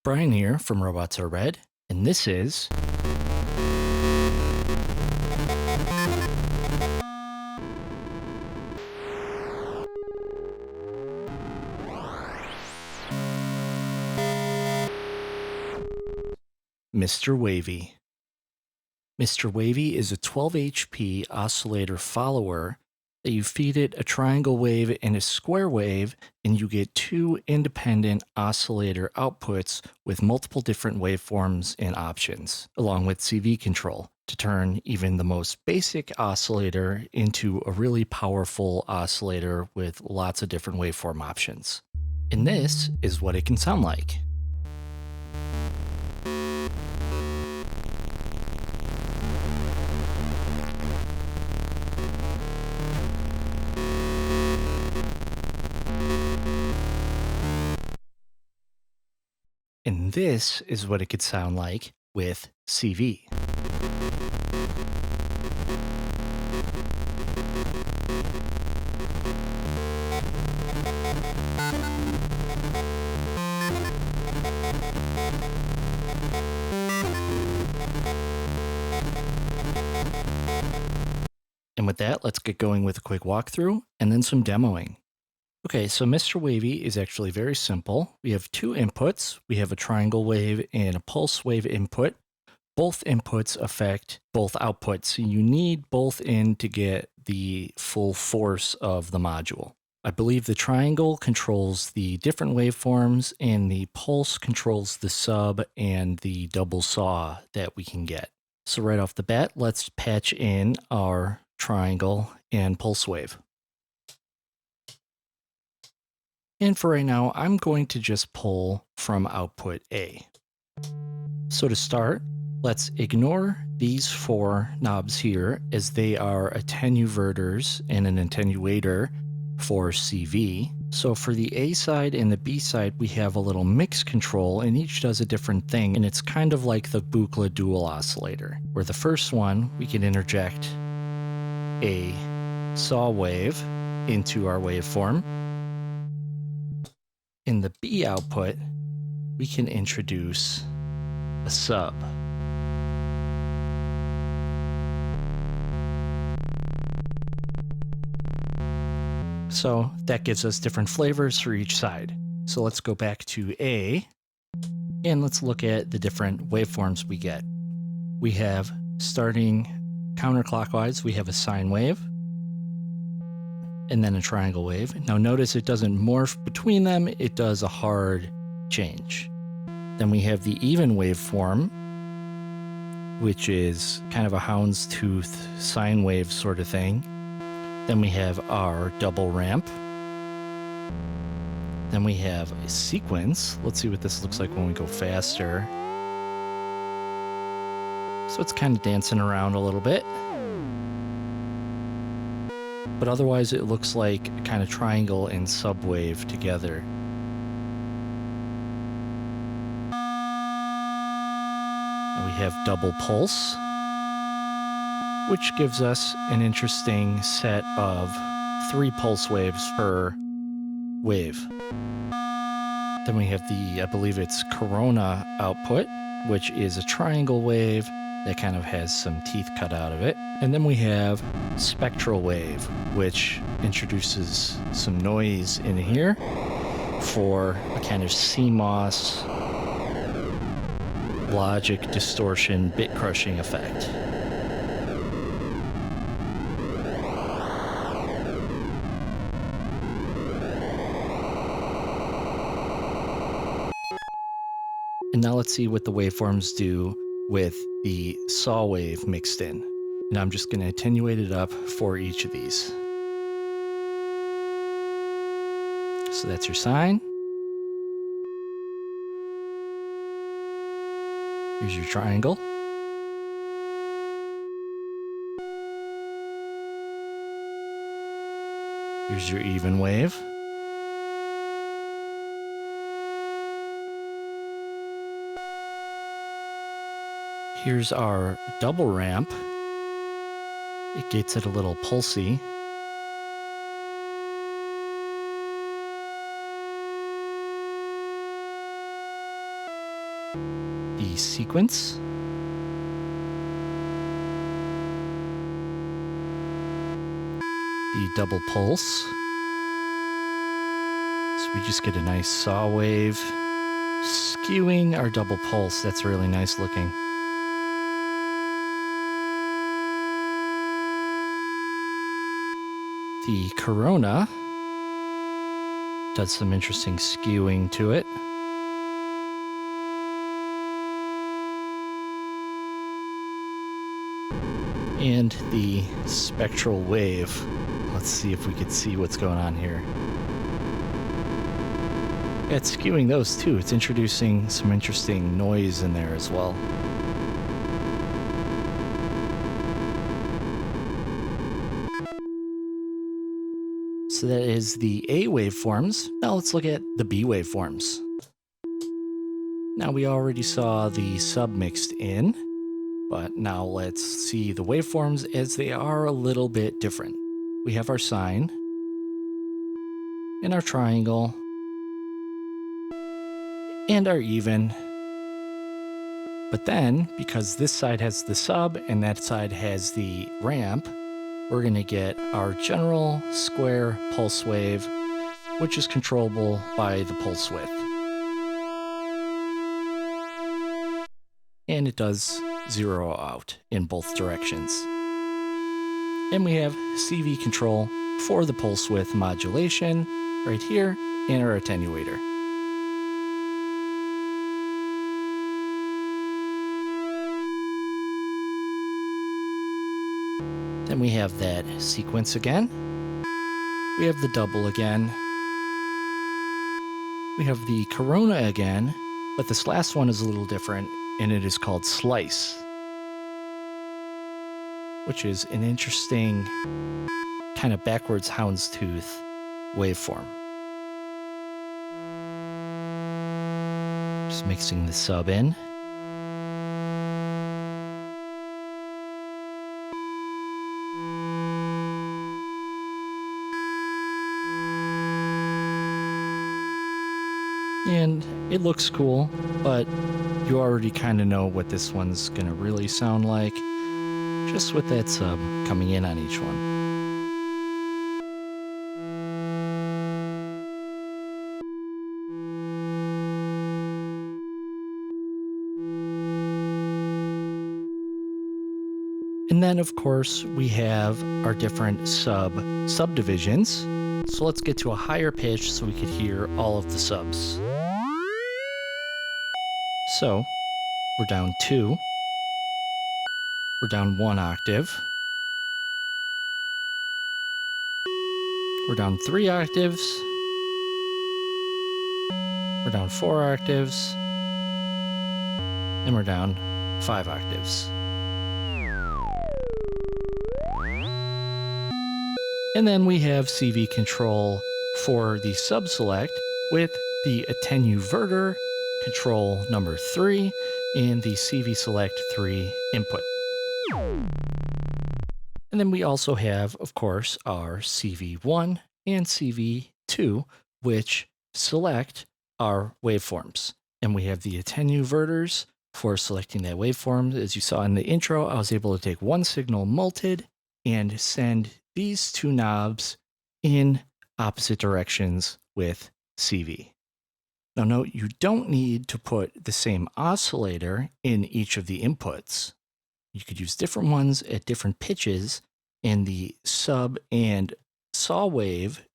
Brian here from Robots Are Red, and this is Mr. Wavey. Mr. Wavey is a 12 HP oscillator follower that you feed it a triangle wave and a square wave, and you get two independent oscillator outputs with multiple different waveforms and options, along with CV control to turn even the most basic oscillator into a really powerful oscillator with lots of different waveform options. And this is what it can sound like. And this is what it could sound like with CV. And with that, let's get going with a quick walkthrough and then some demoing. Okay, so Mr. Wavey is actually very simple. We have two inputs. We have a triangle wave and a pulse wave input. Both inputs affect both outputs, so you need both in to get the full force of the module. I believe the triangle controls the different waveforms and the pulse controls the sub and the double saw that we can get. So right off the bat, let's patch in our triangle and pulse wave. And for right now, I'm going to just pull from output A. So to start, let's ignore these four knobs here as they are attenuverters and an attenuator for CV. So for the A side and the B side, we have a little mix control and each does a different thing. And it's kind of like the Buchla dual oscillator, where the first one, we can interject a saw wave into our waveform. In the B output, we can introduce a sub. So that gives us different flavors for each side. So let's go back to A and let's look at the different waveforms we get. We have, starting counterclockwise, we have a sine wave and then a triangle wave. Now notice it doesn't morph between them, it does a hard change. Then we have the even waveform, which is kind of a houndstooth sine wave sort of thing. Then we have our double ramp. Then we have a sequence. Let's see what this looks like when we go faster. So it's kind of dancing around a little bit. But otherwise it looks like a kind of triangle and subwave together. And we have double pulse, which gives us an interesting set of 3 pulse waves per wave. Then we have the, I believe it's corona output, which is a triangle wave that kind of has some teeth cut out of it. And then we have spectral wave, which introduces some noise in here for a kind of CMOS logic distortion bit crushing effect. And now let's see what the waveforms do with the saw wave mixed in. And I'm just going to attenuate it up for each of these. So that's your sine. Here's your triangle. Here's your even wave. Here's our double ramp. It gets it a little pulsy. the sequence, the double pulse. So we just get a nice saw wave skewing our double pulse. That's really nice looking. The corona does some interesting skewing to it. And the spectral wave. Let's see if we could see what's going on here. Yeah, it's skewing those too. It's introducing some interesting noise in there as well. So that is the A waveforms. Now let's look at the B waveforms. Now we already saw the sub mixed in, but now let's see the waveforms as they are a little bit different. We have our sine and our triangle and our even. But then, because this side has the sub and that side has the ramp, we're going to get our general square pulse wave, which is controllable by the pulse width. And it does zero out in both directions. And we have CV control for the pulse width modulation right here and our attenuator. Then we have that sequence again. We have the double again. We have the corona again, but this last one is a little different, and it is called slice, which is an interesting kind of backwards houndstooth waveform. Just mixing the sub in. And it looks cool, but you already kind of know what this one's going to really sound like, just with that sub coming in on each one. And then, of course, we have our different subdivisions. So let's get to a higher pitch so we could hear all of the subs. So we're down 2. We're down 1 octave. We're down 3 octaves. We're down 4 octaves. And we're down 5 octaves. And then we have CV control for the sub-select with the attenuverter control number 3 and the CV select 3 input. And then we also have, of course, our CV1 and CV2, which select our waveforms. And we have the attenuverters for selecting that waveform. As you saw in the intro, I was able to take one signal multed and send these 2 knobs in opposite directions with CV. Now note, you don't need to put the same oscillator in each of the inputs. You could use different ones at different pitches, and the sub and saw wave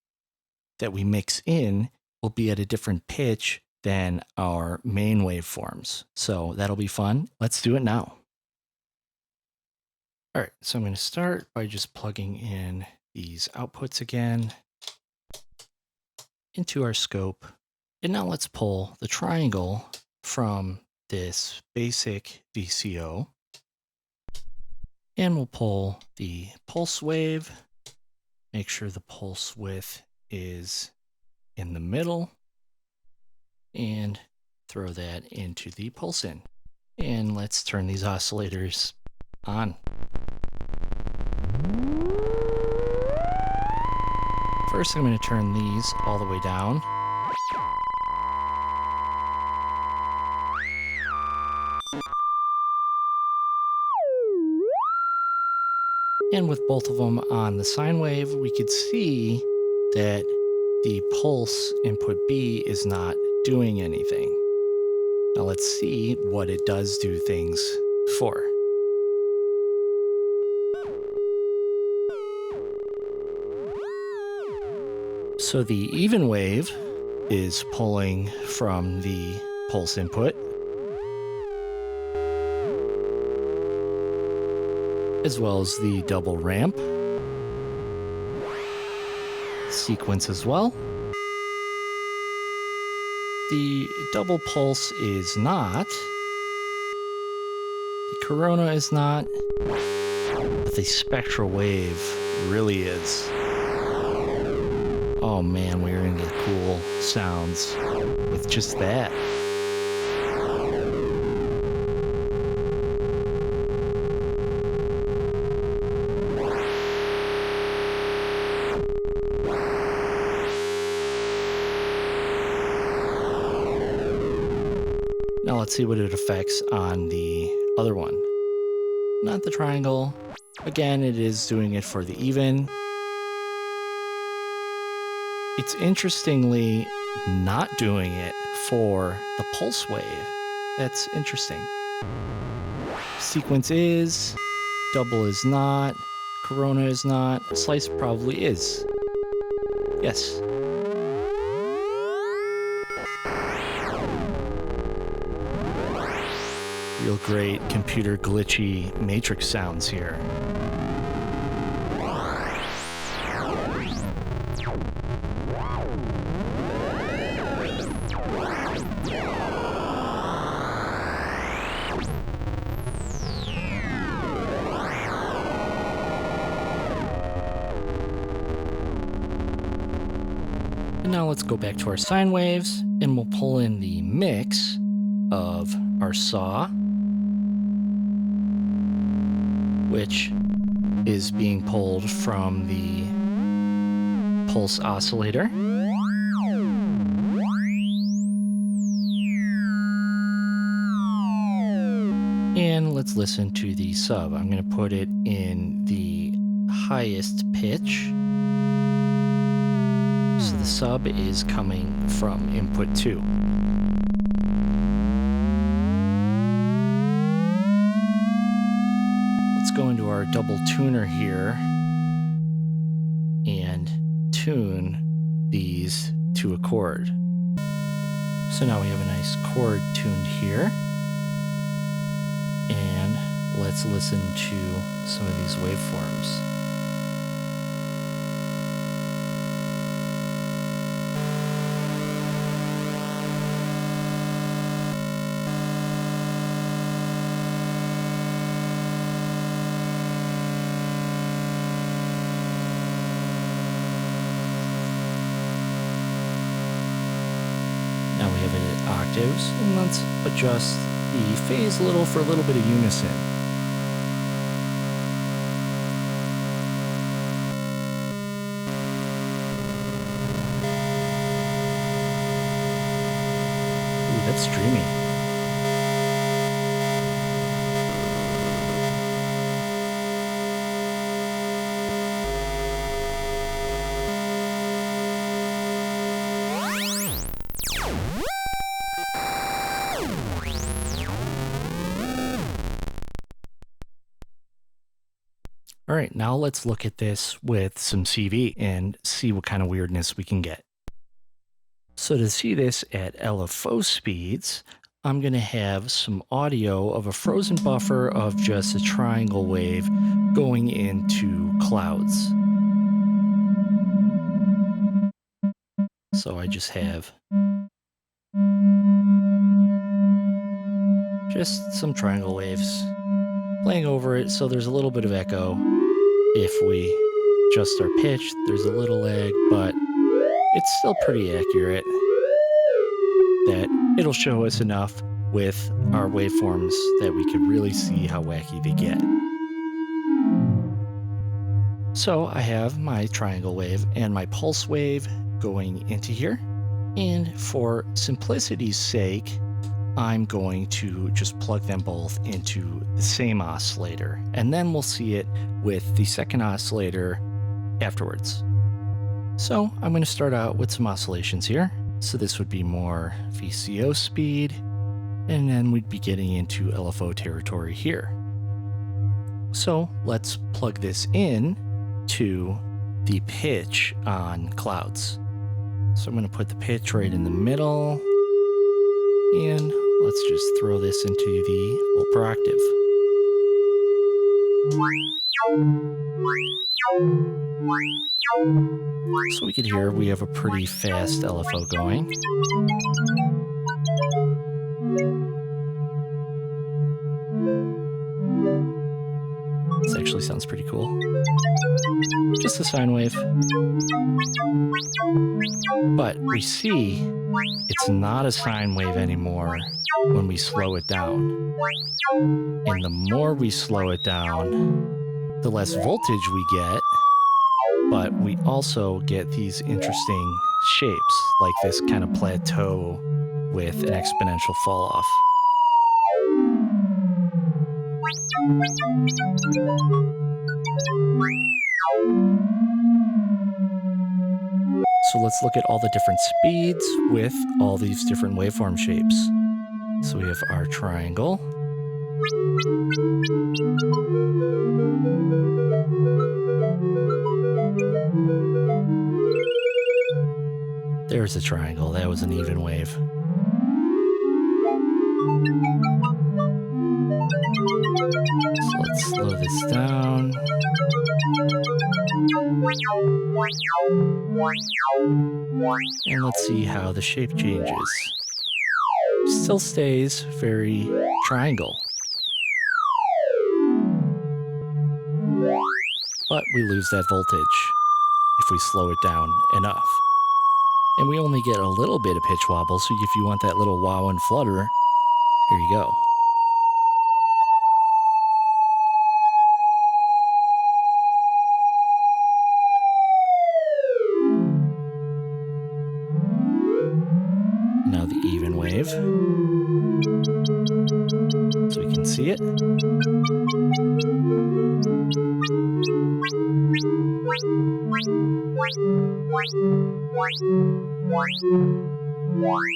that we mix in will be at a different pitch than our main waveforms. So that'll be fun. Let's do it now. All right, so I'm going to start by just plugging in these outputs again into our scope. And now let's pull the triangle from this basic VCO. And we'll pull the pulse wave, make sure the pulse width is in the middle, and throw that into the pulse in. And let's turn these oscillators on. First, I'm going to turn these all the way down. And with both of them on the sine wave, we could see that the pulse input B is not doing anything. Now let's see what it does do things for. So the even wave is pulling from the pulse input, as well as the double ramp, sequence as well. The double pulse is not, the corona is not, but the spectral wave really is. Oh man, we're gonna get cool sounds with just that. Now let's see what it affects on the other one. Not the triangle. Again, it is doing it for the even. It's interestingly not doing it for the pulse wave. That's interesting. Sequence is, double is not, corona is not, slice probably is. Yes. Real great computer glitchy matrix sounds here. And now let's go back to our sine waves, and we'll pull in the mix of our saw, which is being pulled from the pulse oscillator. And let's listen to the sub. I'm going to put it in the highest pitch. So the sub is coming from input 2. Let's go into our double tuner here and tune these to a chord. So now we have a nice chord tuned here. And let's listen to some of these waveforms. Now we have it at octaves, and let's adjust the phase a little for a little bit of unison. Ooh, that's dreamy. All right, now let's look at this with some CV and see what kind of weirdness we can get. So to see this at LFO speeds, I'm going to have some audio of a frozen buffer of just a triangle wave going into clouds. So I just have just some triangle waves playing over it, so there's a little bit of echo. If we adjust our pitch, there's a little lag, but it's still pretty accurate that it'll show us enough with our waveforms that we can really see how wacky they get. So I have my triangle wave and my pulse wave going into here. And for simplicity's sake, I'm going to just plug them both into the same oscillator, and then we'll see it with the second oscillator afterwards. So I'm going to start out with some oscillations here. So this would be more VCO speed, and then we'd be getting into LFO territory here. So let's plug this in to the pitch on clouds. So I'm going to put the pitch right in the middle, and let's just throw this into the full per octave. So we could hear we have a pretty fast LFO going. This actually sounds pretty cool. Just a sine wave. But we see it's not a sine wave anymore when we slow it down. And the more we slow it down, the less voltage we get, but we also get these interesting shapes, like this kind of plateau with an exponential fall off. So let's look at all the different speeds with all these different waveform shapes. So we have our triangle. There's a triangle. That was an even wave. So let's slow this down. And let's see how the shape changes. Still stays very triangle. But we lose that voltage if we slow it down enough. And we only get a little bit of pitch wobble, so if you want that little wow and flutter, here you go. Now the even wave, so we can see it.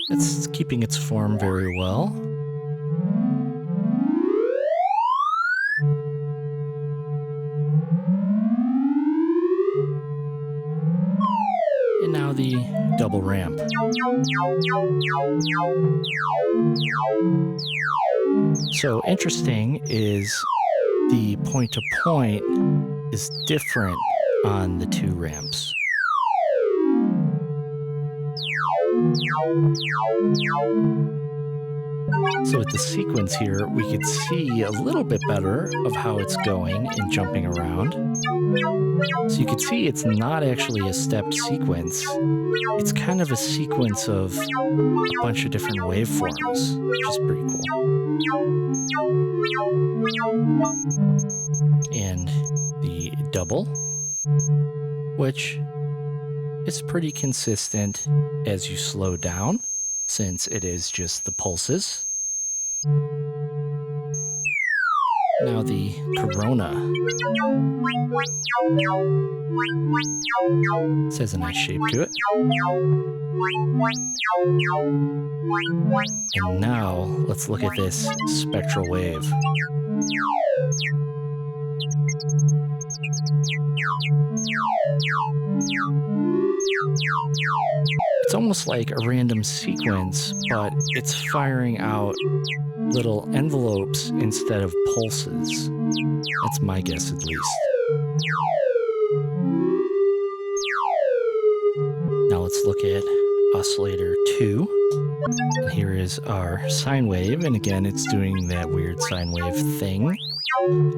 It's keeping its form very well. And now the double ramp. So interesting is the point to point is different on the two ramps. So with the sequence here, we could see a little bit better of how it's going and jumping around. So you could see it's not actually a stepped sequence. It's kind of a sequence of a bunch of different waveforms, which is pretty cool. And the double, which is pretty consistent as you slow down, since it is just the pulses. Now the corona. This has a nice shape to it. And now let's look at this spectral wave. It's almost like a random sequence, but it's firing out little envelopes instead of pulses. That's my guess, at least. Now let's look at oscillator 2. And here is our sine wave, and again, it's doing that weird sine wave thing,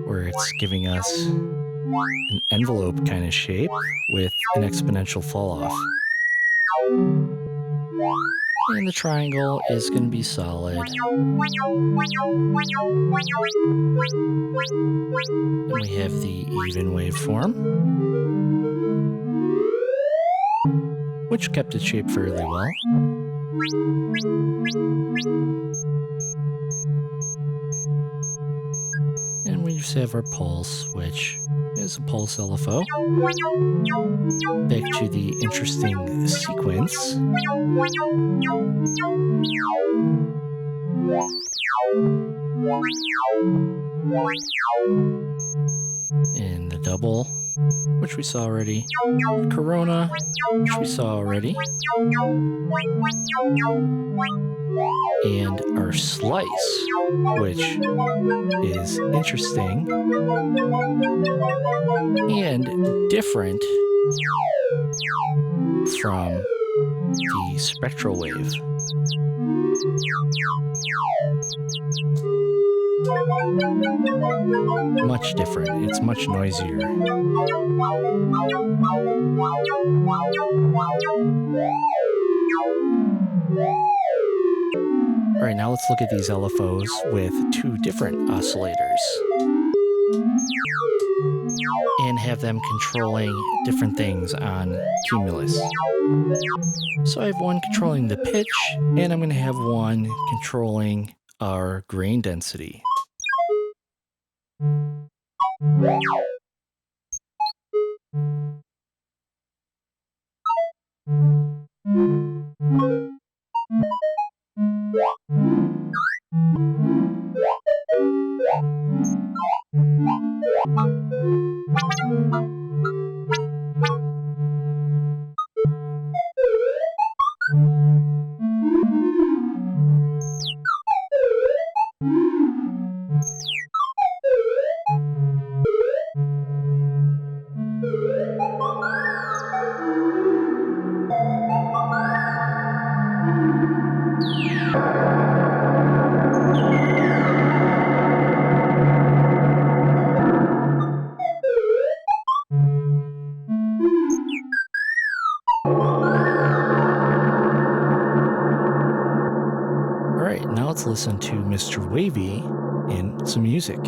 where it's giving us an envelope kind of shape with an exponential fall off. And the triangle is going to be solid. And we have the even waveform, which kept its shape fairly well. just have our pulse, which is a pulse LFO. Back to the interesting sequence. In the double, which we saw already. Corona, which we saw already. And our slice, which is interesting and different from the spectral wave. Much different. It's much noisier. All right, now let's look at these LFOs with two different oscillators and have them controlling different things on cumulus. So I have one controlling the pitch, and I'm going to have one controlling our grain density. All right, now let's listen to Mr. Wavey in some music.